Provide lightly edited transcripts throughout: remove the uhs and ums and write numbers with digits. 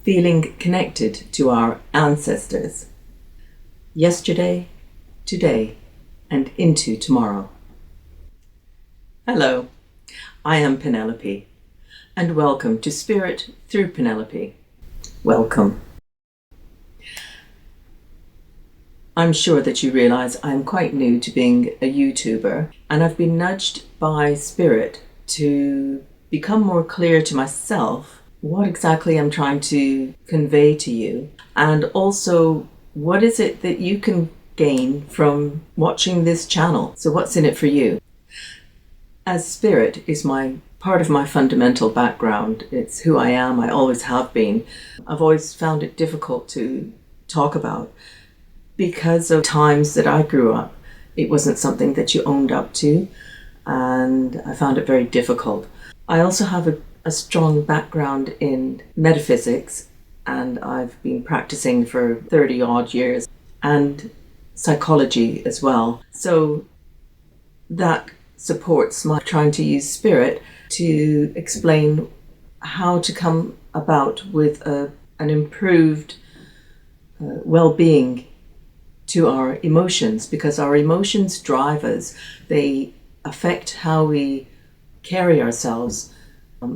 feeling connected to our ancestors. Yesterday, today, and into tomorrow. Hello, I am Penelope, and welcome to Spirit Through Penelope. Welcome. I'm sure that you realize I'm quite new to being a YouTuber, and I've been nudged by Spirit to become more clear to myself what exactly I'm trying to convey to you, and also what is it that you can gain from watching this channel. So what's in it for you? As Spirit is part of my fundamental background. It's who I am. I always have been. I've always found it difficult to talk about because of times that I grew up. It wasn't something that you owned up to, and I found it very difficult. I also have a strong background in metaphysics, and I've been practicing for 30 odd years, and psychology as well. So that supports my trying to use Spirit to explain how to come about with an improved well-being to our emotions, because our emotions drive us. They affect how we carry ourselves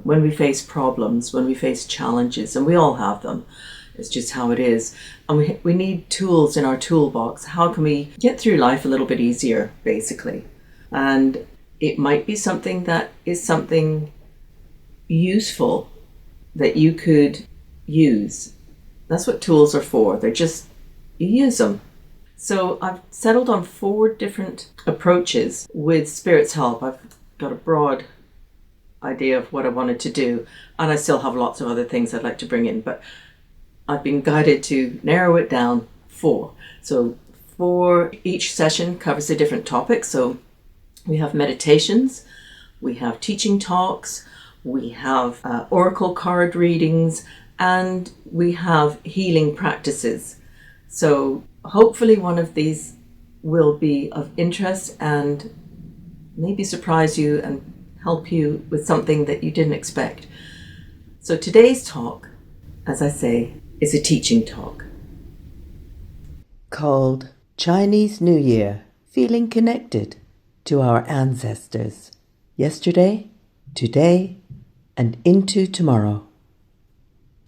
when we face problems, when we face challenges, and we all have them. It's just how it is. And we need tools in our toolbox. How can we get through life a little bit easier, basically? And it might be something that is something useful that you could use. That's what tools are for. They're just, you use them. So I've settled on 4 different approaches with Spirit's help. I've got a broad idea of what I wanted to do, and I still have lots of other things I'd like to bring in, but I've been guided to narrow it down 4. So each session covers a different topic. So we have meditations, we have teaching talks, we have oracle card readings, and we have healing practices. So hopefully one of these will be of interest and maybe surprise you and help you with something that you didn't expect. So today's talk, as I say, is a teaching talk called Chinese New Year, Feeling Connected to Our Ancestors. Yesterday, today, and into tomorrow.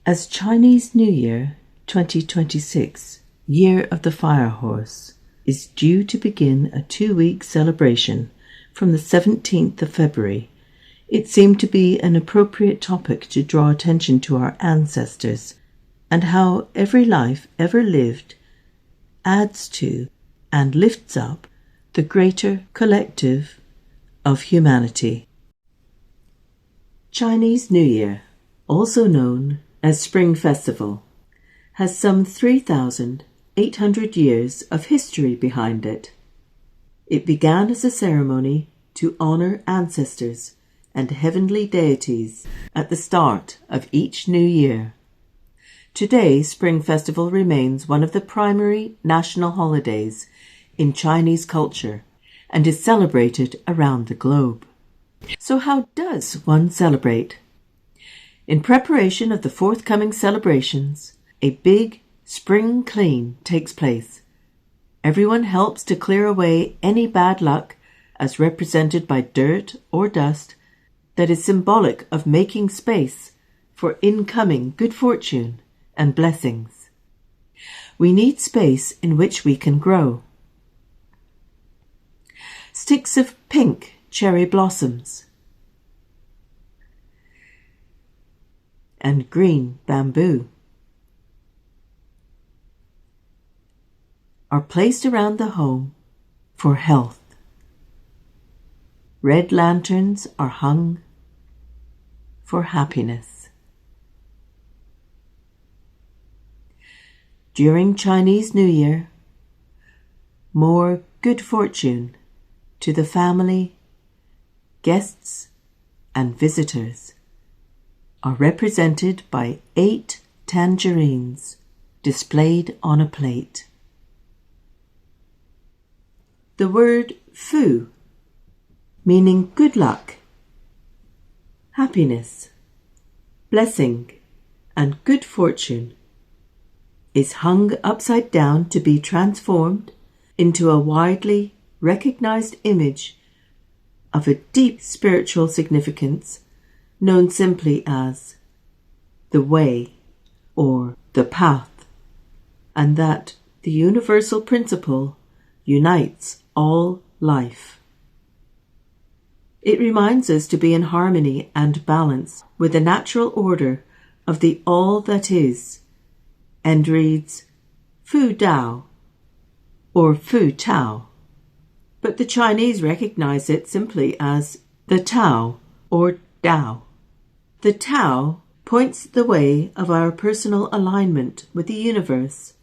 As Chinese New Year 2026, Year of the Fire Horse, is due to begin a 2-week celebration from the 17th of February, it seemed to be an appropriate topic to draw attention to our ancestors and how every life ever lived adds to and lifts up the greater collective of humanity. Chinese New Year, also known as Spring Festival, has some 3,800 years of history behind it. It began as a ceremony to honor ancestors and heavenly deities at the start of each new year. Today, Spring Festival remains one of the primary national holidays in Chinese culture and is celebrated around the globe. So how does one celebrate? In preparation of the forthcoming celebrations, a big spring clean takes place. Everyone helps to clear away any bad luck, as represented by dirt or dust, that is symbolic of making space for incoming good fortune and blessings. We need space in which we can grow. Sticks of pink cherry blossoms and green bamboo are placed around the home for health. Red lanterns are hung for happiness. During Chinese New Year, more good fortune to the family, guests, and visitors are represented by 8 tangerines displayed on a plate. The word fu, meaning good luck, happiness, blessing, and good fortune is hung upside down to be transformed into a widely recognized image of a deep spiritual significance known simply as the way or the path, and that the universal principle unites all life. It reminds us to be in harmony and balance with the natural order of the all that is, and reads Fu Dao or Fu Tao, but the Chinese recognize it simply as the Tao or Dao. The Tao points the way of our personal alignment with the universe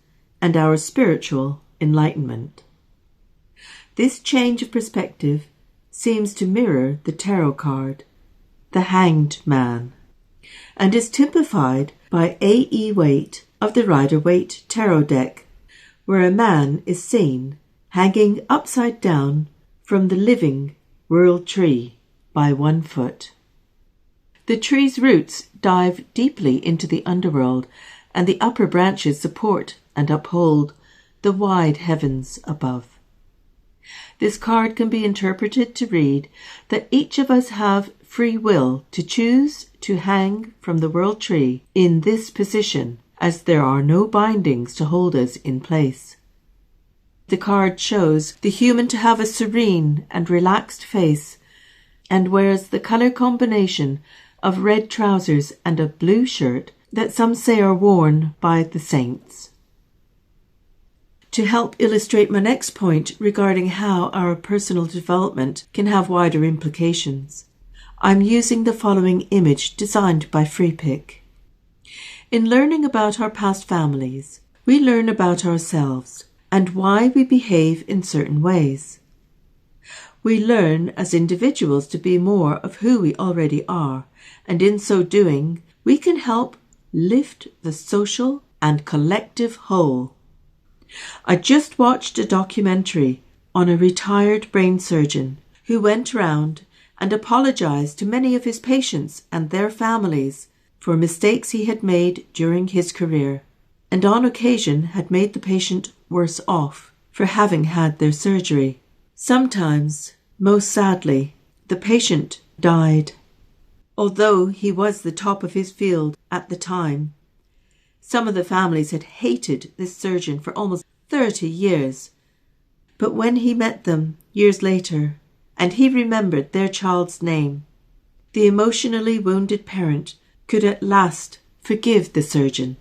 and our spiritual enlightenment. This change of perspective seems to mirror the tarot card, the Hanged Man, and is typified by A.E. Waite of the Rider-Waite Tarot deck, where a man is seen hanging upside down from the living world tree by 1 foot. The tree's roots dive deeply into the underworld, and the upper branches support and uphold the wide heavens above. This card can be interpreted to read that each of us have free will to choose to hang from the world tree in this position, as there are no bindings to hold us in place. The card shows the human to have a serene and relaxed face and wears the colour combination of red trousers and a blue shirt that some say are worn by the saints. To help illustrate my next point regarding how our personal development can have wider implications, I'm using the following image designed by Freepick. In learning about our past families, we learn about ourselves and why we behave in certain ways. We learn as individuals to be more of who we already are, and in so doing, we can help lift the social and collective whole. I just watched a documentary on a retired brain surgeon who went round and apologized to many of his patients and their families for mistakes he had made during his career, and on occasion had made the patient worse off for having had their surgery. Sometimes, most sadly, the patient died. Although he was the top of his field at the time, some of the families had hated this surgeon for almost 30 years. But when he met them years later, and he remembered their child's name, the emotionally wounded parent could at last forgive the surgeon.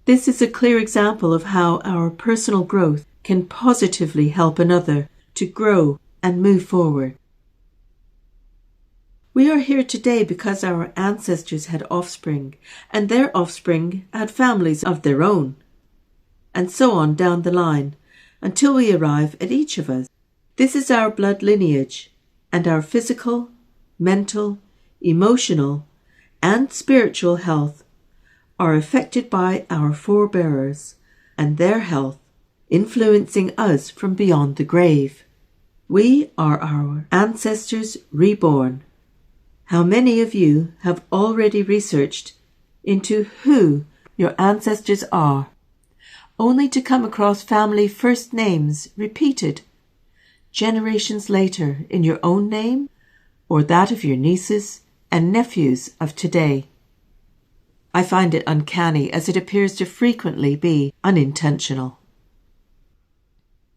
This is a clear example of how our personal growth can positively help another to grow and move forward. We are here today because our ancestors had offspring, and their offspring had families of their own, and so on down the line, until we arrive at each of us. This is our blood lineage, and our physical, mental, emotional, and spiritual health are affected by our forebearers and their health, influencing us from beyond the grave. We are our ancestors reborn. How many of you have already researched into who your ancestors are, only to come across family first names repeated generations later in your own name or that of your nieces and nephews of today? I find it uncanny, as it appears to frequently be unintentional.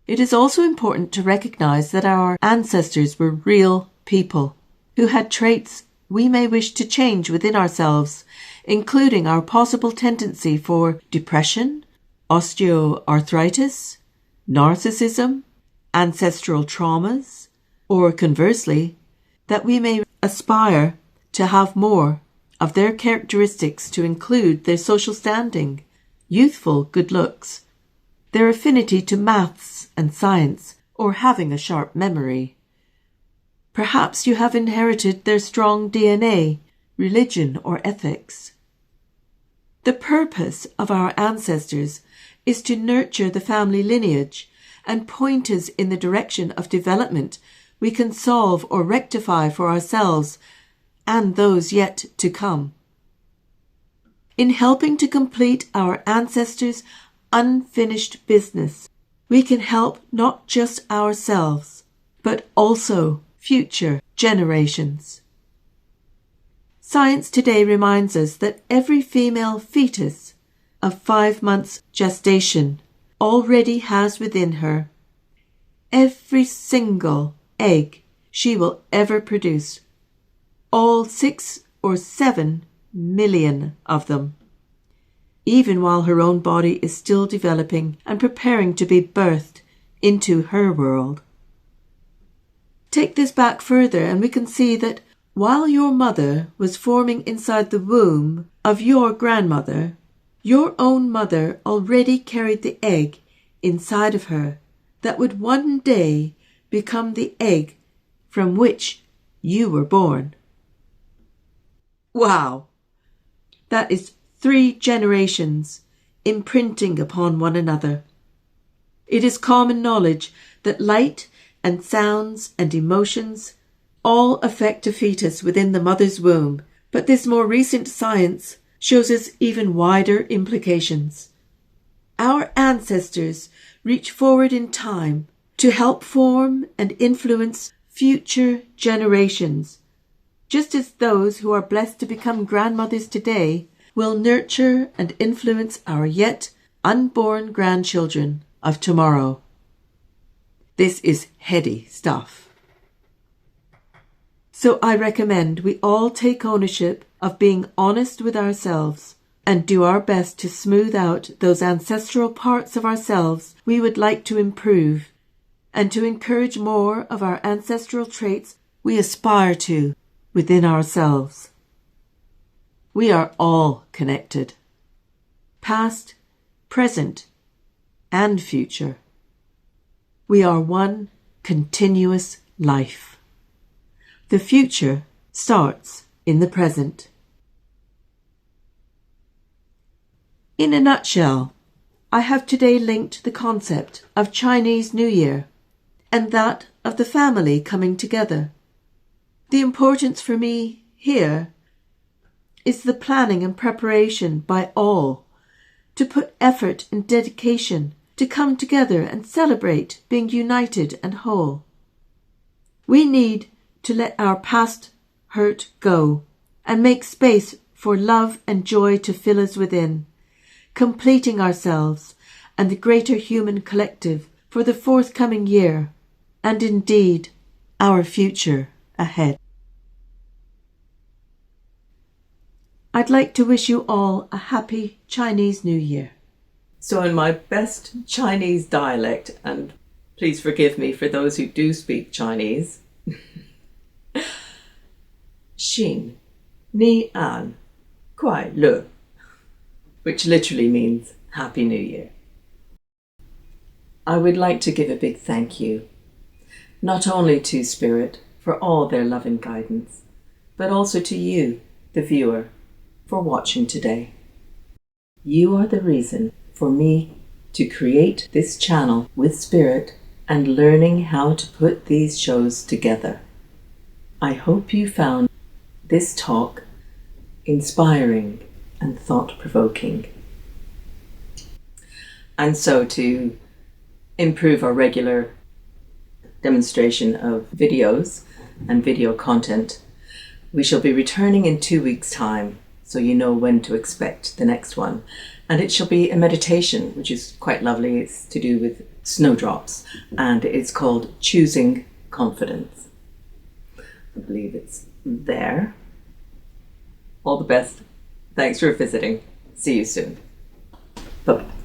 It is also important to recognize that our ancestors were real people who had traits we may wish to change within ourselves, including our possible tendency for depression, osteoarthritis, narcissism, ancestral traumas, or conversely, that we may aspire to have more of their characteristics, to include their social standing, youthful good looks, their affinity to maths and science, or having a sharp memory. Perhaps you have inherited their strong DNA, religion, or ethics. The purpose of our ancestors is to nurture the family lineage and point us in the direction of development we can solve or rectify for ourselves and those yet to come. In helping to complete our ancestors' unfinished business, we can help not just ourselves, but also future generations. Science today reminds us that every female fetus of 5 months gestation already has within her every single egg she will ever produce, all 6 or 7 million of them, even while her own body is still developing and preparing to be birthed into her world. Take this back further and we can see that while your mother was forming inside the womb of your grandmother, your own mother already carried the egg inside of her that would one day become the egg from which you were born. Wow! That is 3 generations imprinting upon one another. It is common knowledge that light and sounds and emotions all affect a fetus within the mother's womb, but this more recent science shows us even wider implications. Our ancestors reach forward in time to help form and influence future generations, just as those who are blessed to become grandmothers today will nurture and influence our yet unborn grandchildren of tomorrow. This is heady stuff. So I recommend we all take ownership of being honest with ourselves and do our best to smooth out those ancestral parts of ourselves we would like to improve and to encourage more of our ancestral traits we aspire to within ourselves. We are all connected, past, present, and future. We are one continuous life. The future starts in the present. In a nutshell, I have today linked the concept of Chinese New Year and that of the family coming together. The importance for me here is the planning and preparation by all to put effort and dedication to come together and celebrate being united and whole. We need to let our past hurt go and make space for love and joy to fill us within, completing ourselves and the greater human collective for the forthcoming year and indeed our future ahead. I'd like to wish you all a happy Chinese New Year. So in my best Chinese dialect, and please forgive me for those who do speak Chinese, Xin Ni An Kuai Le, which literally means Happy New Year. I would like to give a big thank you, not only to Spirit for all their loving guidance, but also to you, the viewer, for watching today. You are the reason for me to create this channel with Spirit and learning how to put these shows together. I hope you found this talk inspiring and thought-provoking. And so to improve our regular demonstration of videos and video content, we shall be returning in 2 weeks' time, so you know when to expect the next one. And it shall be a meditation, which is quite lovely. It's to do with snowdrops, and it's called Choosing Confidence. I believe it's there. All the best. Thanks for visiting. See you soon. Bye-bye.